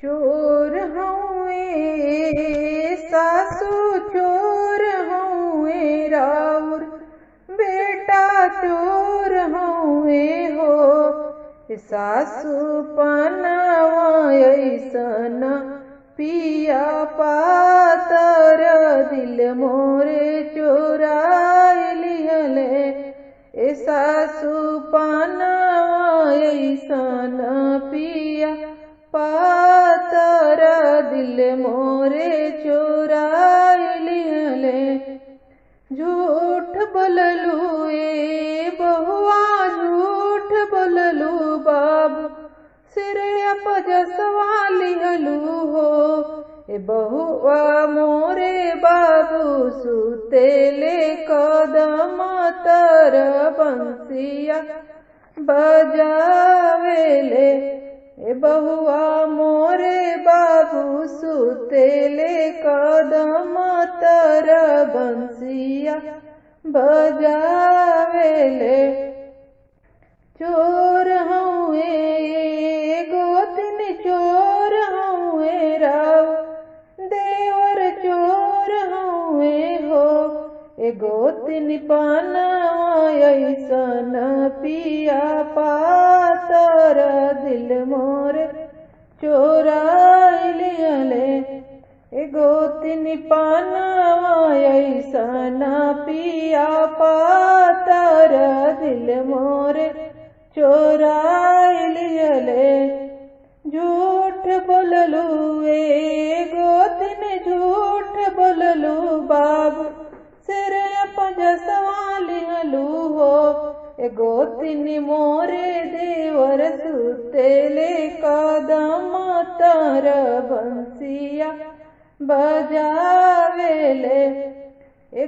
चोर हउए सासू चोर हउए राउर बेटा चोर हउए हो। सासू पनावा ऐसन पिया पातर दिल मोरे चोराई लिहले। सासू पनावा ऐसन पिया पातर दिल मोरे चोराई लिहले। झूठ बोललू ए बहुआ झूठ बोललू बाबू सिर अपजसवा लिहलू हो। बहुआ मोरे बाबू सुतेले कदम तर बंसिया बजावेले। बहुआ मोरे बाबू सुतेले कदम तर बंसिया बजावेले। चोर हउए गोतिन चोर हउए राव देवर चोर हउए हो। गोतिन पनावा ऐसन पिया पातर दिल मोरे चोराई लिहले। गोतिन पनावा ऐसन पिया पातर दिल मोरे चोराई लिहले। झूठ बोललू ए गोतिन झूठ बोललू बाबू सिर अपजसवा लिहलू हो। गोतिन मोरे देवर सुतेले कदम तर बंसिया बजावेले।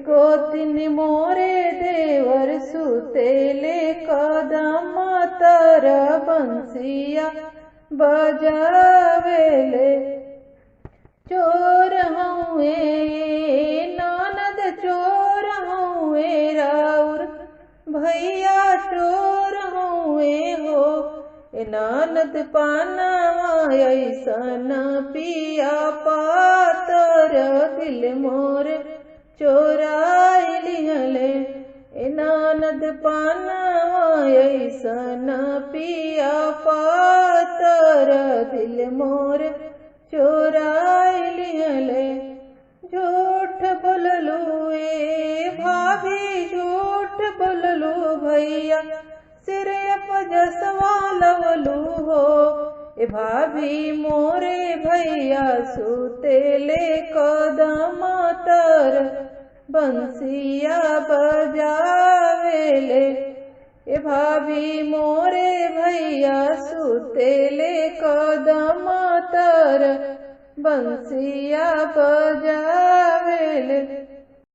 गोतिन मोरे देवर सुतेले कदम तर बंसिया बजावेले। चोर हउए ननद चोर हउए राउर भैया चोर हउए हो। ननद पनावा ऐसन पिया पातर दिल मोरे चोराई लिहले। ननद पनावा ऐसन पिया पातर दिल मोरे चोराई लिहले। झूठ बोललू ए भाभी झूठ बोललू भैया सिर अपजसवा लवलू हो। भाभी मोरे भैया सुतेले कदम तर बंसिया बजावेले। भाभी मोरे भैया सुतेले कदम तर बंसिया बजावेले।